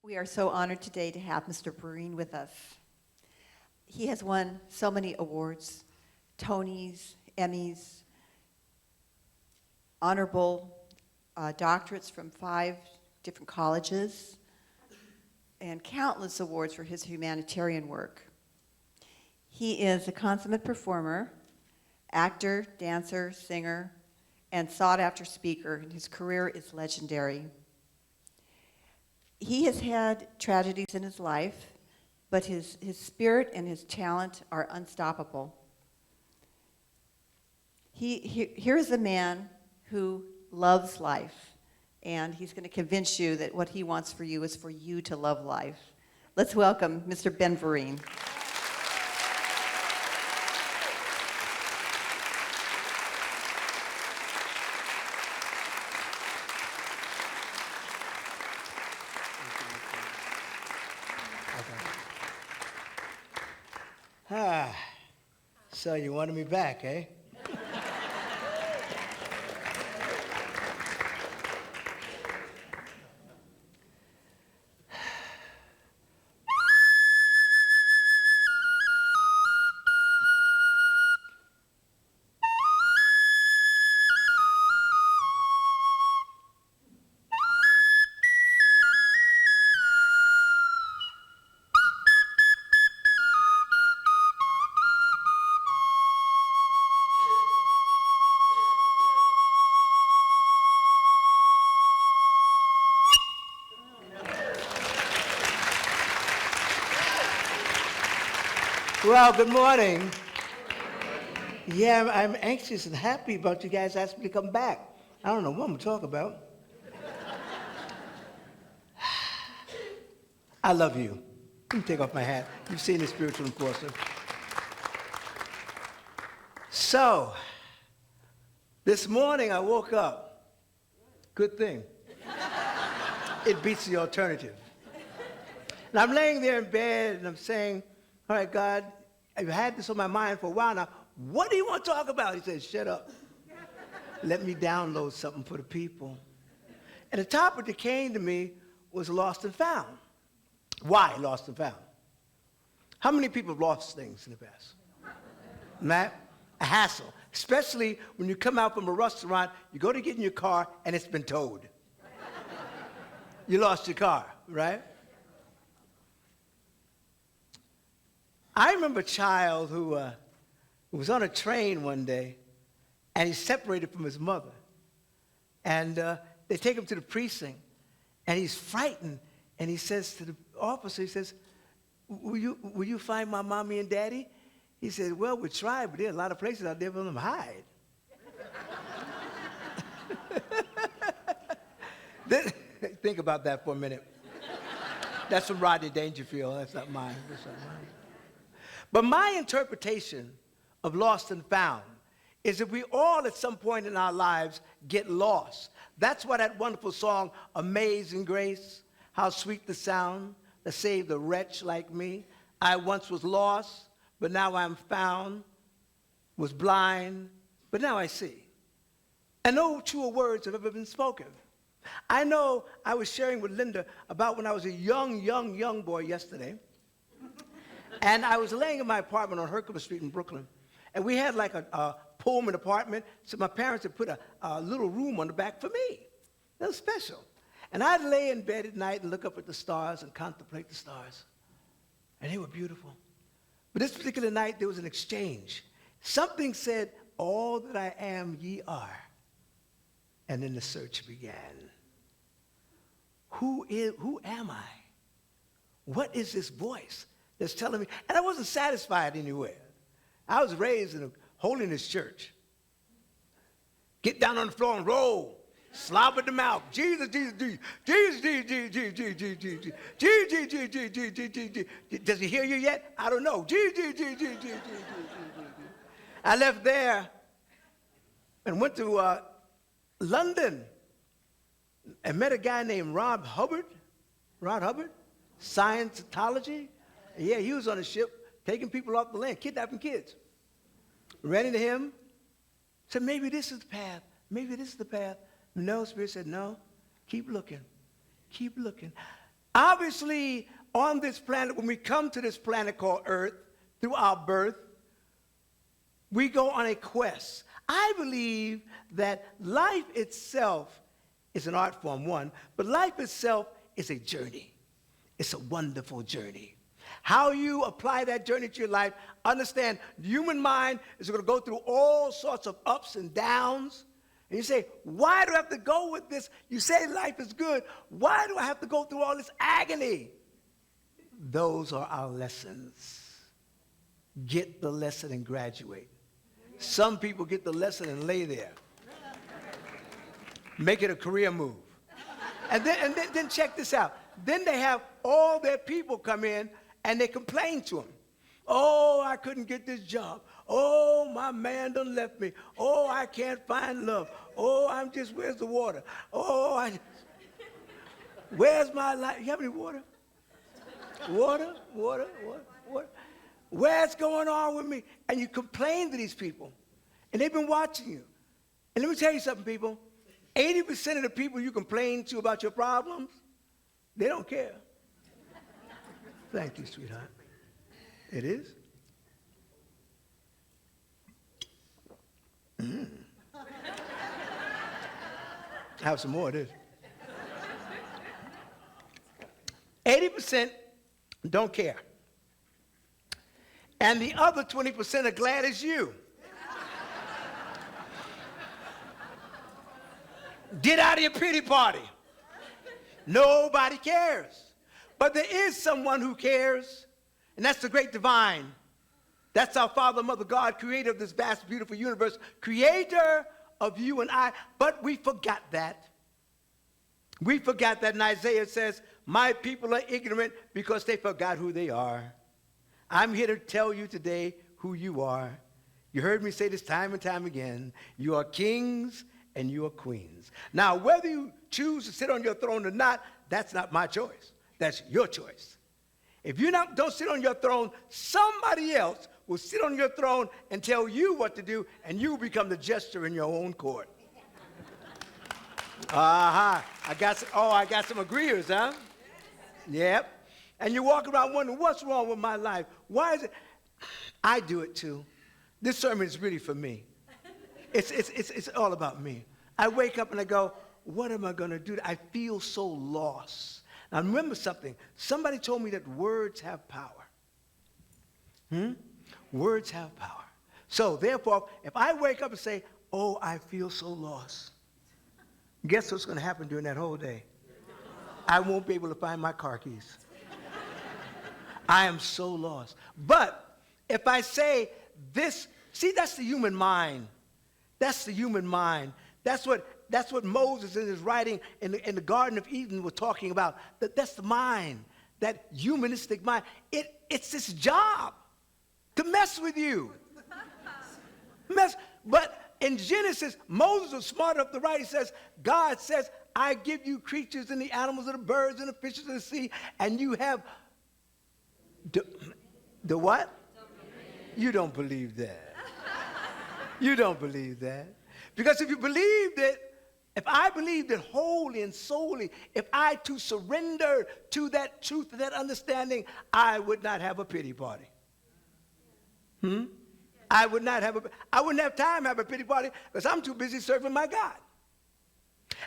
We are so honored today to have Mr. Vereen with us. He has won so many awards, Tonys, Emmys, honorable doctorates from 5 different colleges, and countless awards for his humanitarian work. He is a consummate performer, actor, dancer, singer, and sought-after speaker, and his career is legendary. He has had tragedies in his life, but his spirit and his talent are unstoppable. Here is a man who loves life, and he's going to convince you that what he wants for you is for you to love life. Let's welcome Mr. Ben Vereen. So you wanted me back, eh? Well, good morning. Yeah, I'm anxious and happy about you guys asking me to come back. I don't know what I'm going to talk about. I love you. Let me take off my hat. You've seen the spiritual enforcer. So, this morning I woke up. Good thing. It beats the alternative. And I'm laying there in bed and I'm saying, all right, God, I've had this on my mind for a while now. What do you want to talk about? He said, shut up. Let me download something for the people. And the topic that came to me was lost and found. Why lost and found? How many people have lost things in the past? Matt? A hassle. Especially when you come out from a restaurant, you go to get in your car, and it's been towed. You lost your car, right? I remember a child who was on a train one day, and he's separated from his mother. And they take him to the precinct, and he's frightened, and he says to the officer, he says, will you find my mommy and daddy? He said, well, we tried, but there are a lot of places out there for them to hide. Think about that for a minute. That's from Rodney Dangerfield. That's not mine. That's not mine. But my interpretation of lost and found is that we all at some point in our lives get lost. That's why that wonderful song, Amazing Grace, how sweet the sound that saved a wretch like me. I once was lost, but now I'm found, was blind, but now I see. And no truer words have ever been spoken. I know I was sharing with Linda about when I was a young boy yesterday. And I was laying in my apartment on Hercules Street in Brooklyn. And we had like a Pullman apartment, so my parents had put a little room on the back for me. That was special. And I'd lay in bed at night and look up at the stars and contemplate the stars. And they were beautiful. But this particular night, there was an exchange. Something said, all that I am, ye are. And then the search began. Who am I? What is this voice that's telling me? And I wasn't satisfied anywhere. I was raised in a holiness church. Get down on the floor and roll. Slobber them out. Jesus, Jesus, Jesus. Jesus, Jesus, Jesus, Jesus, Jesus, Jesus. Jesus, Jesus, Jesus, Jesus, Jesus, Jesus. Does he hear you yet? I don't know. Jesus, Jesus, Jesus, Jesus, Jesus, Jesus. I left there and went to London and met a guy named Rod Hubbard, Scientology. Yeah, he was on a ship taking people off the land, kidnapping kids. Ran into him, said, maybe this is the path. Maybe this is the path. No, Spirit said, no, keep looking. Keep looking. Obviously, on this planet, when we come to this planet called Earth, through our birth, we go on a quest. I believe that life itself is an art form, one, but life itself is a journey. It's a wonderful journey. How you apply that journey to your life, understand the human mind is going to go through all sorts of ups and downs. And you say, why do I have to go with this? You say life is good. Why do I have to go through all this agony? Those are our lessons. Get the lesson and graduate. Some people get the lesson and lay there. Make it a career move. And then check this out. Then they have all their people come in and they complain to them. Oh, I couldn't get this job. Oh, my man done left me. Oh, I can't find love. Oh, where's the water? Oh, where's my life? You have any water? Water. What's going on with me? And you complain to these people. And they've been watching you. And let me tell you something, people. 80% of the people you complain to about your problems, they don't care. Thank you, sweetheart. It is? Have some more of this. 80% don't care. And the other 20% are glad it's you. Get out of your pity party. Nobody cares. But there is someone who cares, and that's the great divine. That's our Father, Mother, God, creator of this vast, beautiful universe, creator of you and I. But we forgot that. We forgot that. And Isaiah says, my people are ignorant because they forgot who they are. I'm here to tell you today who you are. You heard me say this time and time again. You are kings and you are queens. Now, whether you choose to sit on your throne or not, that's not my choice. That's your choice. If you don't sit on your throne, somebody else will sit on your throne and tell you what to do, and you become the jester in your own court. I got some agreeers, huh? Yep. And you walk around wondering, what's wrong with my life? Why is it? I do it too. This sermon is really for me. It's all about me. I wake up and I go, what am I going to do? I feel so lost. Now remember something. Somebody told me that words have power. Words have power. So therefore, if I wake up and say, oh, I feel so lost, guess what's going to happen during that whole day? I won't be able to find my car keys. I am so lost. But if I say this, see, that's the human mind. That's the human mind. That's what Moses in his writing in the Garden of Eden was talking about. That's the mind, that humanistic mind. It's this job to mess with you. But in Genesis, Moses was smart enough to write. He says, God says, I give you creatures and the animals and the birds and the fishes of the sea, and you have the what? You don't believe that. You don't believe that. Because if you believed it, if I believed it wholly and solely, if I too surrendered to that truth and that understanding, I would not have a pity party. I wouldn't have time to have a pity party because I'm too busy serving my God.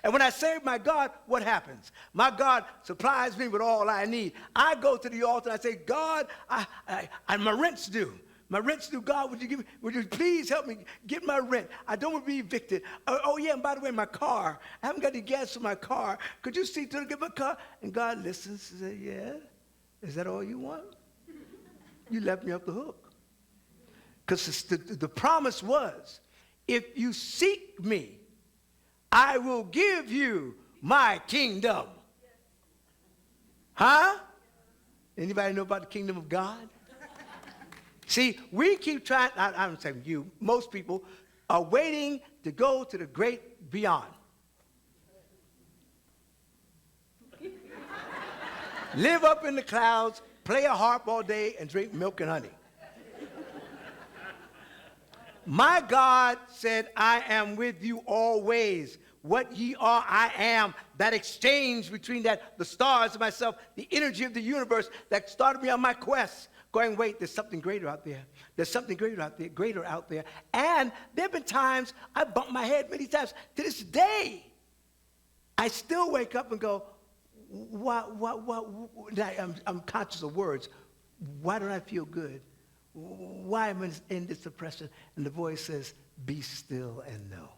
And when I serve my God, what happens? My God supplies me with all I need. I go to the altar and I say, God, my rent's due. My rent's due. God, would you please help me get my rent? I don't want to be evicted. Oh, yeah, and by the way, my car. I haven't got any gas for my car. Could you see to get my car? And God listens and says, yeah, is that all you want? You left me off the hook. Because the promise was, if you seek me, I will give you my kingdom. Huh? Anybody know about the kingdom of God? See, we keep trying, I'm saying you, most people are waiting to go to the great beyond. Live up in the clouds, play a harp all day, and drink milk and honey. My God said, I am with you always. What ye are, I am. That exchange between the stars and myself, the energy of the universe that started me on my quest, going, wait, there's something greater out there. There's something greater out there. And there have been times I bumped my head many times. To this day, I still wake up and go, I'm conscious of words. Why don't I feel good? Why am I in this depression? And the voice says, be still and know.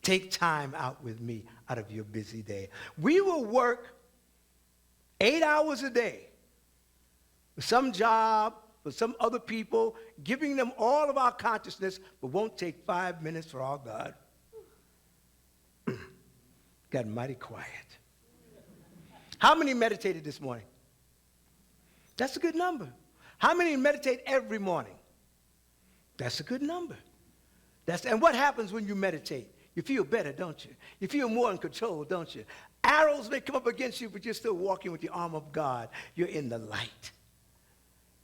Take time out with me out of your busy day. We will work 8 hours a day for some job, for some other people, giving them all of our consciousness, but won't take 5 minutes for our God. Got mighty quiet. How many meditated this morning? That's a good number. How many meditate every morning? That's a good number. And what happens when you meditate? You feel better, don't you? You feel more in control, don't you? Arrows may come up against you, but you're still walking with the arm of God. You're in the light.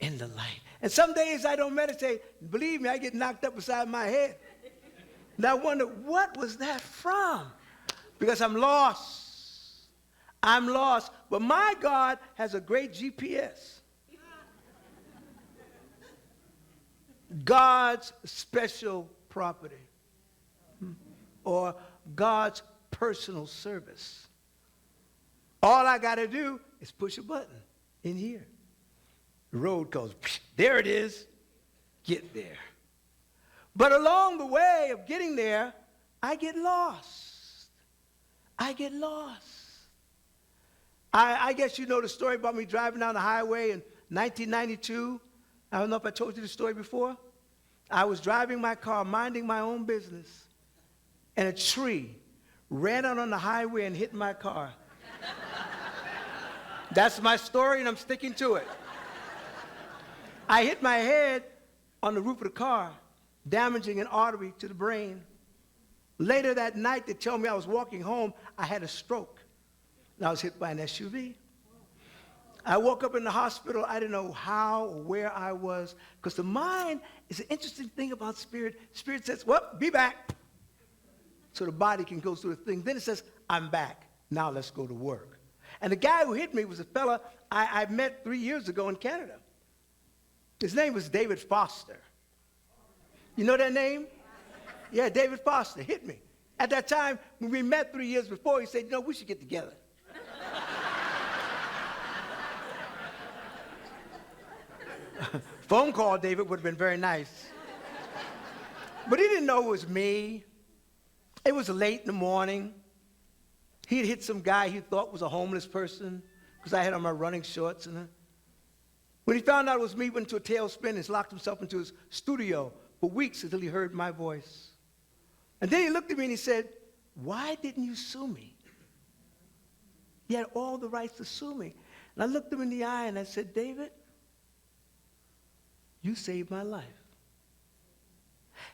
In the light. And some days I don't meditate. Believe me, I get knocked up beside my head. And I wonder, what was that from? Because I'm lost. I'm lost. But my God has a great GPS. God's special property. Or God's personal service. All I got to do is push a button in here. The road goes, there it is. Get there. But along the way of getting there, I get lost. I get lost. I guess you know the story about me driving down the highway in 1992. I don't know if I told you the story before. I was driving my car, minding my own business. And a tree ran out on the highway and hit my car. That's my story, and I'm sticking to it. I hit my head on the roof of the car, damaging an artery to the brain. Later that night, they told me I was walking home. I had a stroke, and I was hit by an SUV. I woke up in the hospital. I didn't know how or where I was, because the mind is an interesting thing about spirit. Spirit says, well, be back. So the body can go through the thing. Then it says, I'm back. Now let's go to work. And the guy who hit me was a fella I met 3 years ago in Canada. His name was David Foster. You know that name? Yeah, David Foster hit me. At that time, when we met 3 years before, he said, we should get together. Phone call, David, would have been very nice. But he didn't know it was me. It was late in the morning. He had hit some guy he thought was a homeless person because I had on my running shorts. And when he found out it was me, he went into a tailspin and locked himself into his studio for weeks until he heard my voice. And then he looked at me and he said, why didn't you sue me? You had all the rights to sue me. And I looked him in the eye and I said, David, you saved my life.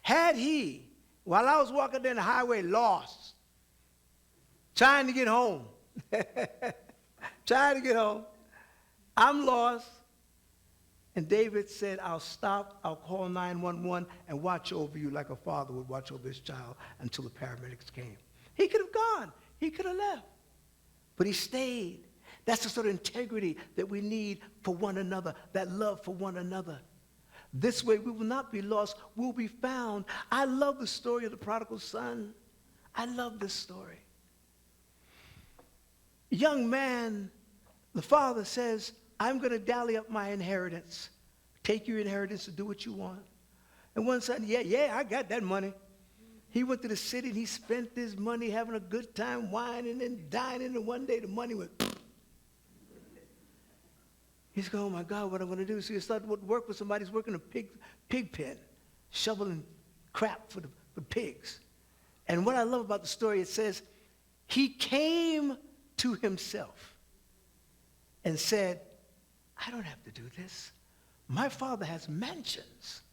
Had he, while I was walking down the highway, lost, trying to get home, I'm lost. And David said, I'll stop, I'll call 911 and watch over you like a father would watch over his child until the paramedics came. He could have gone. He could have left. But he stayed. That's the sort of integrity that we need for one another, that love for one another. This way we will not be lost, we'll be found. I love the story of the prodigal son. I love this story. Young man, the father says, I'm going to dally up my inheritance. Take your inheritance and do what you want. And one son, yeah, I got that money. He went to the city and he spent his money having a good time, whining and dining, and one day the money went. He's going, oh my God, what am I going to do? So he started to work with somebody who's working in a pig pen, shoveling crap for the pigs. And what I love about the story, it says, he came to himself and said, I don't have to do this. My father has mansions.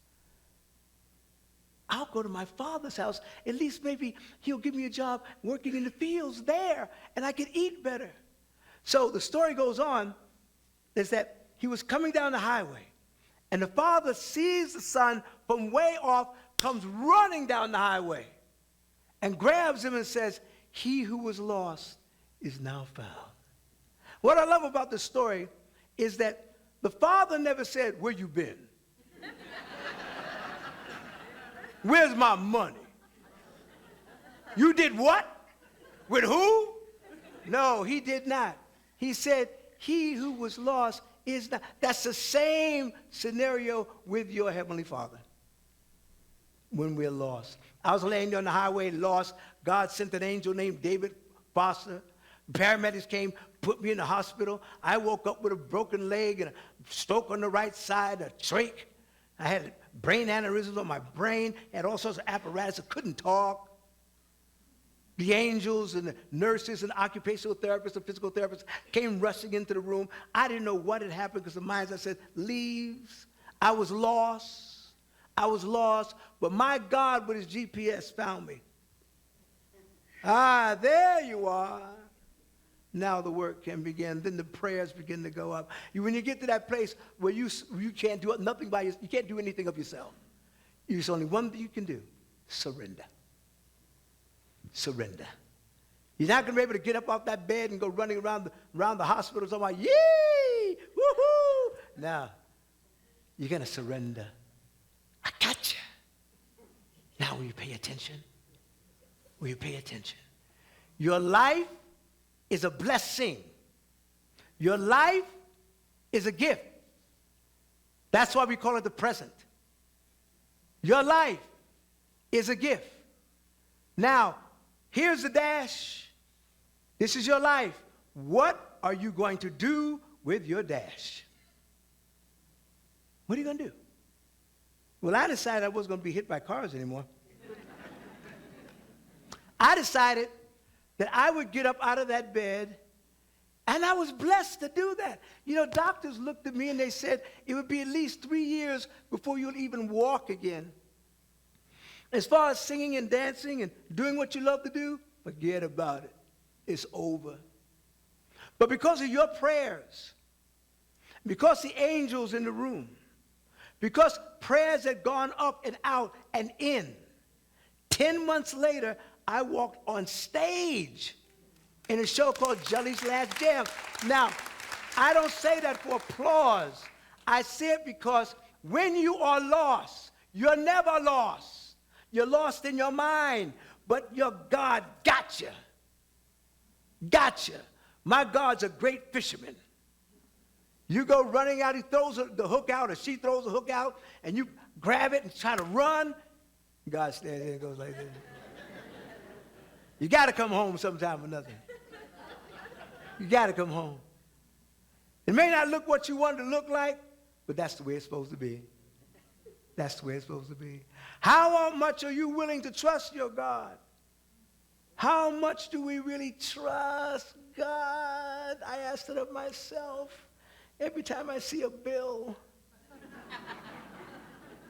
I'll go to my father's house. At least maybe he'll give me a job working in the fields there, and I can eat better. So the story goes on, is that he was coming down the highway, and the father sees the son from way off comes running down the highway and grabs him and says, "He who was lost is now found." What I love about this story is that the father never said, "Where you been? Where's my money? You did what? With who?" No, he did not. He said, "He who was lost is not." That's the same scenario with your Heavenly Father when we're lost. I was laying on the highway, lost. God sent an angel named David Foster. Paramedics came, put me in the hospital. I woke up with a broken leg and a stroke on the right side, a trach. I had brain aneurysms on my brain, had all sorts of apparatus. I couldn't talk. The angels and the nurses and occupational therapists and physical therapists came rushing into the room. I didn't know what had happened because the minds, I said, leaves. I was lost. I was lost. But my God, with his GPS, found me. Ah, there you are. Now the work can begin. Then the prayers begin to go up. When you get to that place where you can't do nothing by yourself, you can't do anything of yourself. There's only one thing you can do: surrender. Surrender. You're not going to be able to get up off that bed and go running around the hospital talking about, yee, woohoo. Now, you're going to surrender. I got you. Now, will you pay attention? Will you pay attention? Your life is a blessing. Your life is a gift. That's why we call it the present. Your life is a gift. Now, here's the dash. This is your life. What are you going to do with your dash? What are you going to do? Well, I decided I wasn't going to be hit by cars anymore. I decided that I would get up out of that bed, and I was blessed to do that. You know, doctors looked at me and they said it would be at least 3 years before you'll even walk again. As far as singing and dancing and doing what you love to do, forget about it. It's over. But because of your prayers, because the angels in the room, because prayers had gone up and out and in, 10 months later, I walked on stage in a show called Jelly's Last Jam. Now, I don't say that for applause. I say it because when you are lost, you're never lost. You're lost in your mind, but your God got you. Got you. My God's a great fisherman. You go running out, he throws the hook out, or she throws the hook out, and you grab it and try to run. God stands there and goes like this. You got to come home sometime or nothing. You got to come home. It may not look what you want it to look like, but that's the way it's supposed to be. That's the way it's supposed to be. How much are you willing to trust your God? How much do we really trust God? I asked it of myself every time I see a bill.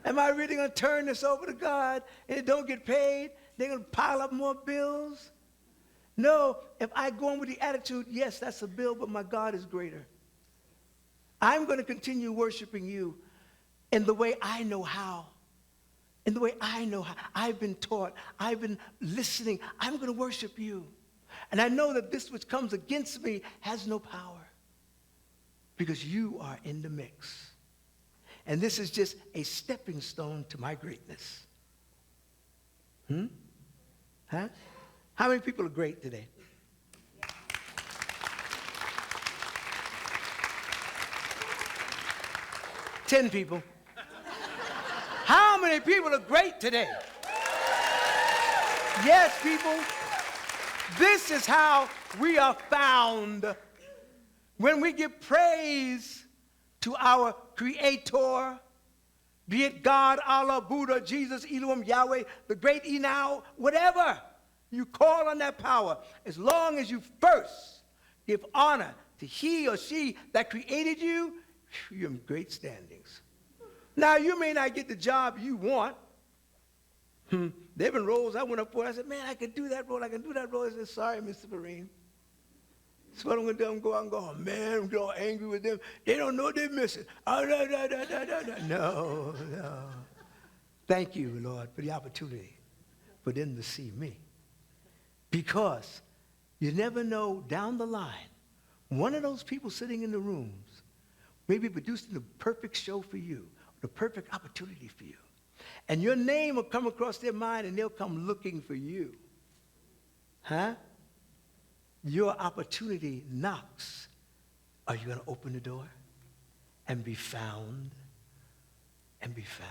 Am I really going to turn this over to God and it don't get paid? They're going to pile up more bills? No, if I go on with the attitude, yes, that's a bill, but my God is greater. I'm going to continue worshiping you in the way I know how. In the way I know how. I've been taught. I've been listening. I'm going to worship you. And I know that this which comes against me has no power because you are in the mix. And this is just a stepping stone to my greatness. Huh? How many people are great today? 10 people. How many people are great today? Yes, people. This is how we are found. When we give praise to our Creator, be it God, Allah, Buddha, Jesus, Elohim, Yahweh, the great Enau, whatever, you call on that power, as long as you first give honor to he or she that created you, you're in great standings. Now, you may not get the job you want. There have been roles I went up for. I said, man, I can do that role. I can do that role. I said, sorry, Mr. Vereen. So what I'm going to do, I'm going to go out and go, oh, man, I'm going to get all angry with them. They don't know what they're missing. Oh, no. Thank you, Lord, for the opportunity for them to see me. Because you never know down the line, one of those people sitting in the rooms may be producing the perfect show for you, the perfect opportunity for you. And your name will come across their mind and they'll come looking for you. Huh? Your opportunity knocks. Are you going to open the door and be found? And be found.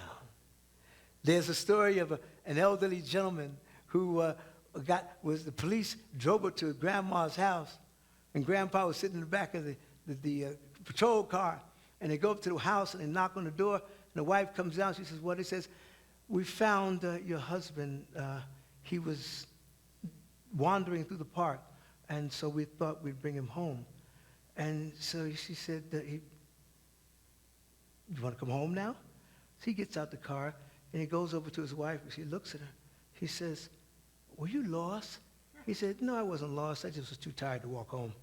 There's a story of an elderly gentleman who the police drove her to grandma's house, and grandpa was sitting in the back of the patrol car, and they go up to the house and they knock on the door, and the wife comes down. She says, what? He says, we found your husband. He was wandering through the park, and so we thought we'd bring him home. And so she said, you want to come home now? So he gets out the car, and he goes over to his wife, and she looks at her. He says, were you lost? He said, no, I wasn't lost. I just was too tired to walk home.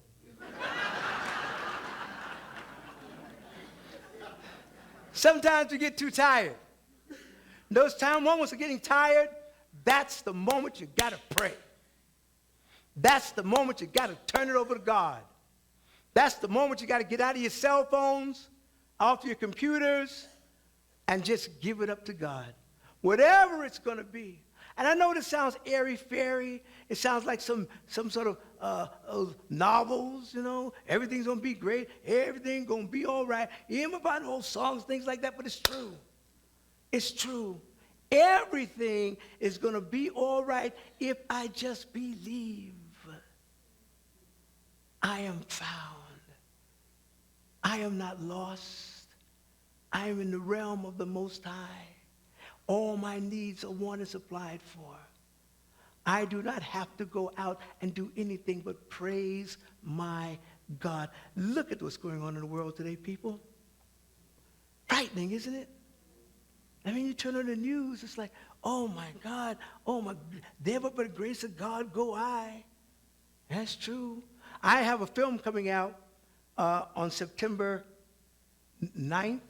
Sometimes we get too tired. Those moments of getting tired, that's the moment you got to pray. That's the moment you got to turn it over to God. That's the moment you got to get out of your cell phones, off your computers, and just give it up to God. Whatever it's going to be. And I know this sounds airy-fairy. It sounds like some sort of novels, you know. Everything's going to be great. Everything's going to be all right. You hear about old songs, things like that, but it's true. It's true. Everything is going to be all right if I just believe. I am found. I am not lost. I am in the realm of the Most High. All my needs are wanted supplied for. I do not have to go out and do anything but praise my God. Look at what's going on in the world today, people. Frightening, isn't it? I mean, you turn on the news, it's like, oh my God, oh my, there but by the grace of God go I. That's true. I have a film coming out on September 9th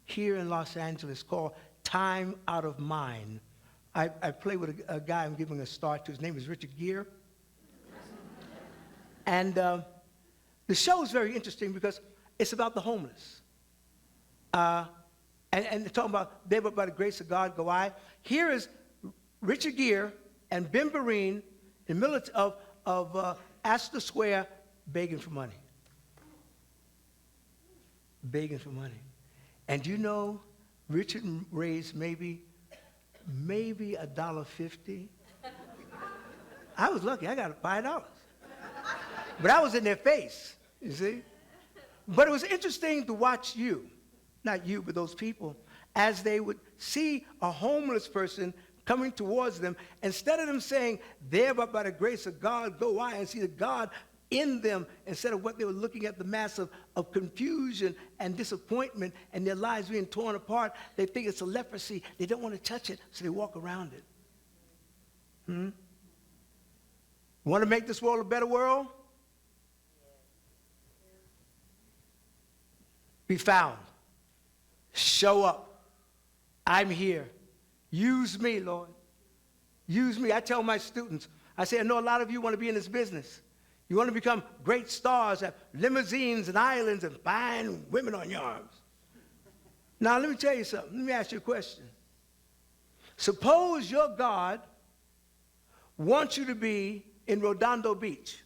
here in Los Angeles called Time Out of Mind. I play with a guy I'm giving a start to. His name is Richard Gere. And the show is very interesting because it's about the homeless. And they're talking about, there but by the grace of God go I. Here is Richard Gere and Ben Vereen in the middle of Astor Square begging for money. Begging for money. And you know, Richard raised maybe $1.50. I was lucky. I got $5. But I was in their face, you see. But it was interesting to watch you, not you, but those people, as they would see a homeless person coming towards them, instead of them saying, there but by the grace of God go I, and see the God in them, instead of what they were looking at, the mass of confusion and disappointment and their lives being torn apart, they think it's a leprosy. They don't want to touch it, so they walk around it. Want to make this world a better world? Be found. Show up. I'm here. Use me, Lord. Use me. I tell my students, I say, I know a lot of you want to be in this business. You want to become great stars, have limousines and islands and fine women on your arms. Now, let me tell you something. Let me ask you a question. Suppose your God wants you to be in Redondo Beach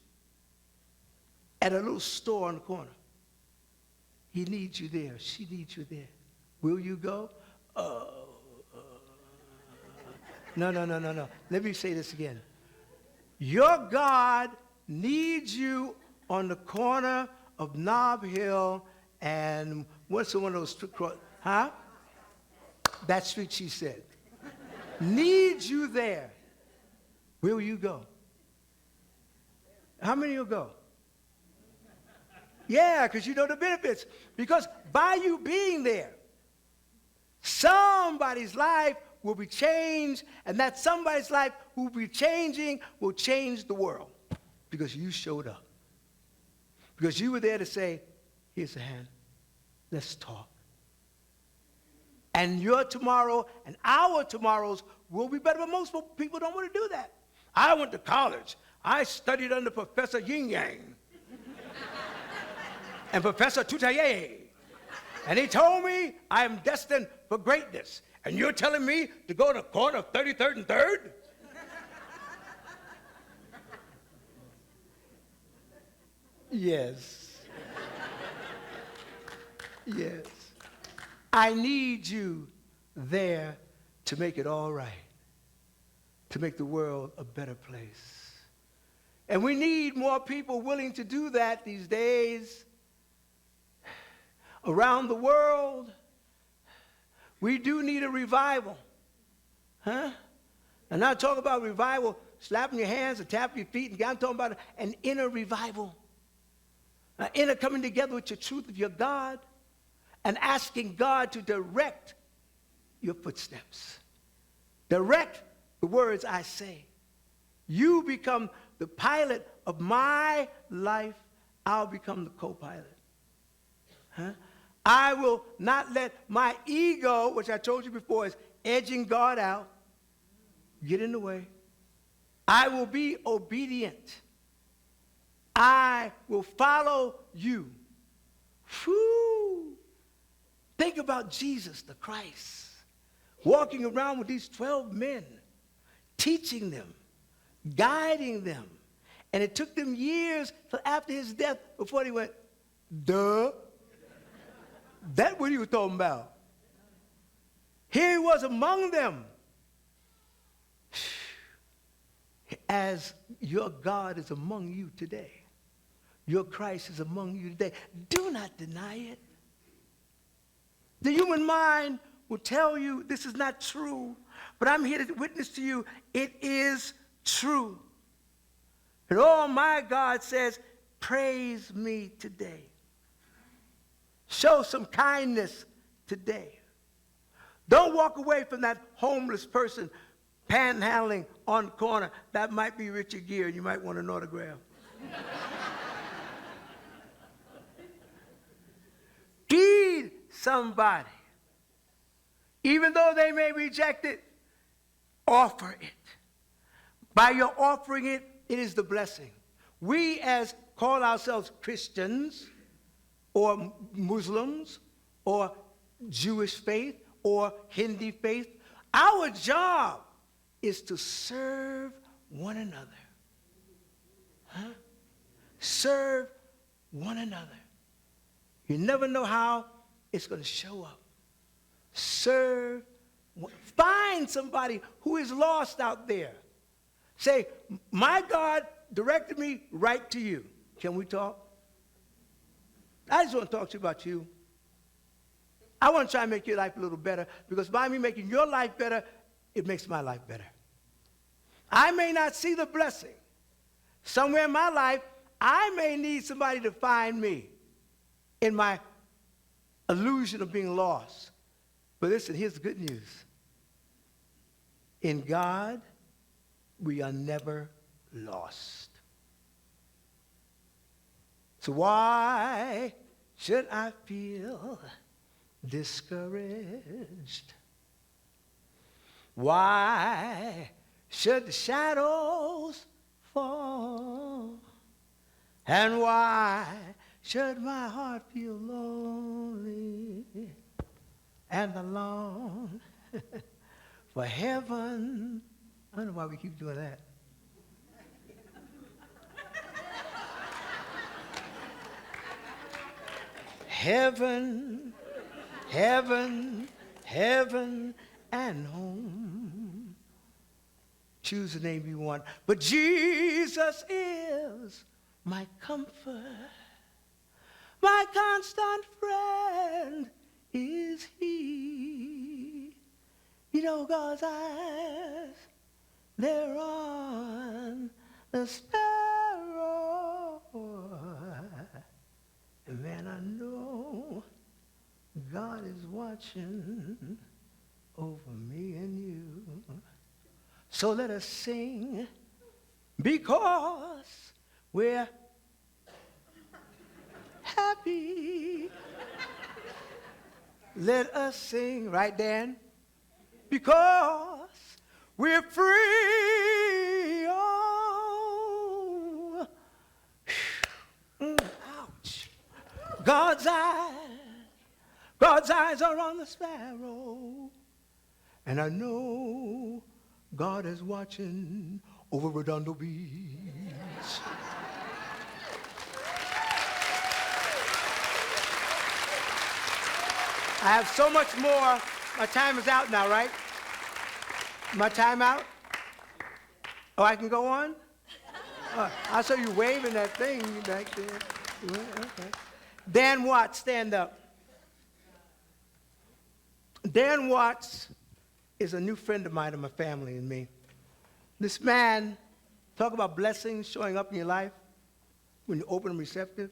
at a little store on the corner. He needs you there. She needs you there. Will you go? No. Let me say this again. Your God needs you on the corner of Nob Hill and what's one of those street cross? Huh? That street, she said. Needs you there. Will you go? How many will go? Yeah, because you know the benefits. Because by you being there, somebody's life will be changed, and that somebody's life who will be changing will change the world. Because you showed up. Because you were there to say, here's a hand. Let's talk. And your tomorrow and our tomorrows will be better, but most people don't want to do that. I went to college. I studied under Professor Yin Yang and Professor Tutaye. And he told me I am destined for greatness. And you're telling me to go to the corner of 33rd and 3rd? Yes. Yes. I need you there to make it all right, to make the world a better place. And we need more people willing to do that these days. Around the world, we do need a revival. Huh? And not talking about revival, slapping your hands and tapping your feet. I'm talking about an inner revival. An inner coming together with your truth of your God and asking God to direct your footsteps. Direct the words I say. You become the pilot of my life. I'll become the co-pilot. Huh? I will not let my ego, which I told you before is edging God out, get in the way. I will be obedient. I will follow you. Whew. Think about Jesus, the Christ, walking around with these 12 men, teaching them, guiding them. And it took them years till after his death before they went, duh. That's what he was talking about. Here he was among them. As your God is among you today. Your Christ is among you today. Do not deny it. The human mind will tell you this is not true, but I'm here to witness to you it is true. And oh, my God says, praise me today. Show some kindness today. Don't walk away from that homeless person panhandling on the corner. That might be Richard Gere, and you might want an autograph. Feed somebody. Even though they may reject it, offer it. By your offering it, it is the blessing. We as call ourselves Christians or Muslims or Jewish faith or Hindi faith, our job is to serve one another. Huh? Serve one another. You never know how it's going to show up. Serve. Find somebody who is lost out there. Say, my God directed me right to you. Can we talk? I just want to talk to you about you. I want to try and make your life a little better, because by me making your life better, it makes my life better. I may not see the blessing. Somewhere in my life, I may need somebody to find me in my illusion of being lost. But listen, here's the good news. In God, we are never lost. So why should I feel discouraged? Why should the shadows fall? And why should my heart feel lonely and alone? For heaven, I don't know why we keep doing that. Heaven, heaven, heaven, and home. Choose the name you want. But Jesus is my comfort. My constant friend is he. You know, God's eyes, they're on the sparrow. And man, I know God is watching over me and you. So let us sing, because we're happy. Let us sing, right, Dan? Because we're free. Oh, ouch. God's eyes are on the sparrow. And I know God is watching over Redondo Beach. I have so much more. My time is out now, right? My time out? Oh, I can go on? I saw you waving that thing back there. Okay. Dan Watts, stand up. Dan Watts is a new friend of mine and my family and me. This man, talk about blessings showing up in your life when you're open and receptive.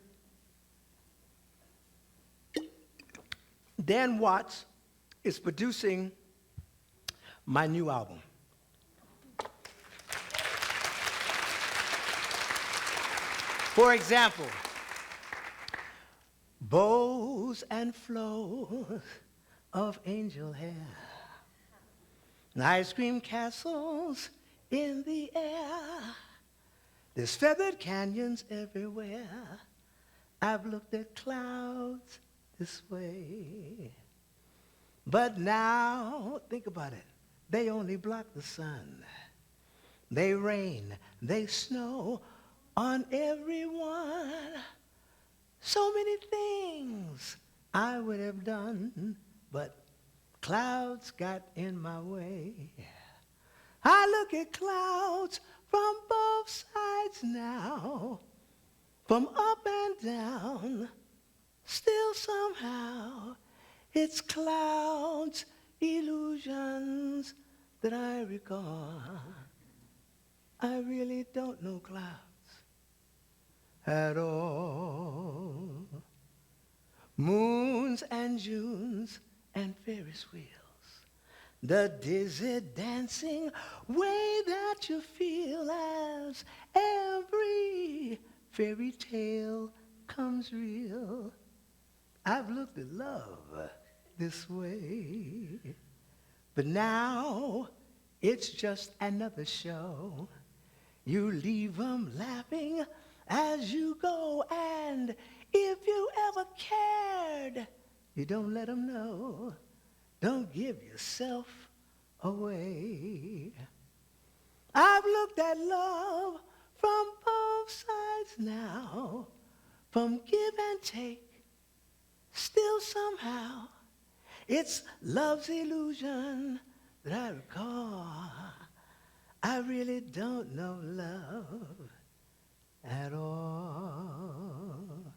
Dan Watts is producing my new album. For example, bows and flows of angel hair, and ice cream castles in the air. There's feathered canyons everywhere. I've looked at clouds this way. But now, think about it, they only block the sun. They rain, they snow on everyone. So many things I would have done, but clouds got in my way. I look at clouds from both sides now, from up and down. Still somehow, it's clouds, illusions that I recall. I really don't know clouds at all. Moons and Junes and Ferris wheels, the dizzy dancing way that you feel as every fairy tale comes real. I've looked at love this way, but now it's just another show. You leave them laughing as you go, and if you ever cared, you don't let them know. Don't give yourself away. I've looked at love from both sides now, from give and take. Still somehow, it's love's illusion that I recall. I really don't know love at all.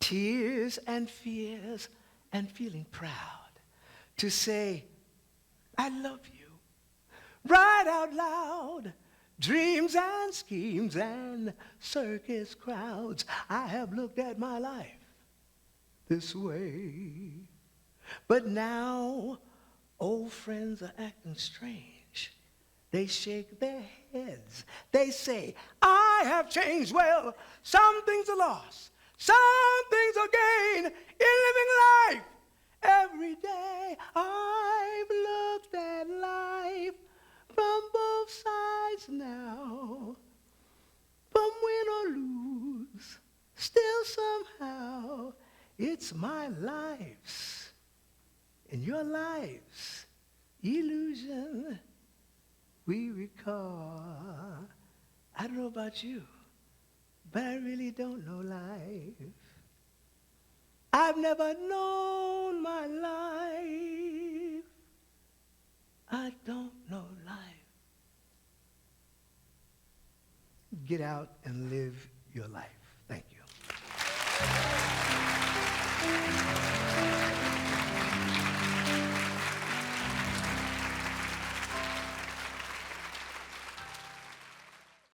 Tears and fears and feeling proud to say, I love you, right out loud. Dreams and schemes and circus crowds. I have looked at my life this way. But now, old friends are acting strange. They shake their heads. They say, I have changed. Well, some things are lost. Some things are gained in living life. Every day I've looked at life from both sides now. From win or lose, still somehow it's my life's and your life's illusion we recall. I don't know about you, but I really don't know life. I've never known my life. I don't know life. Get out and live your life.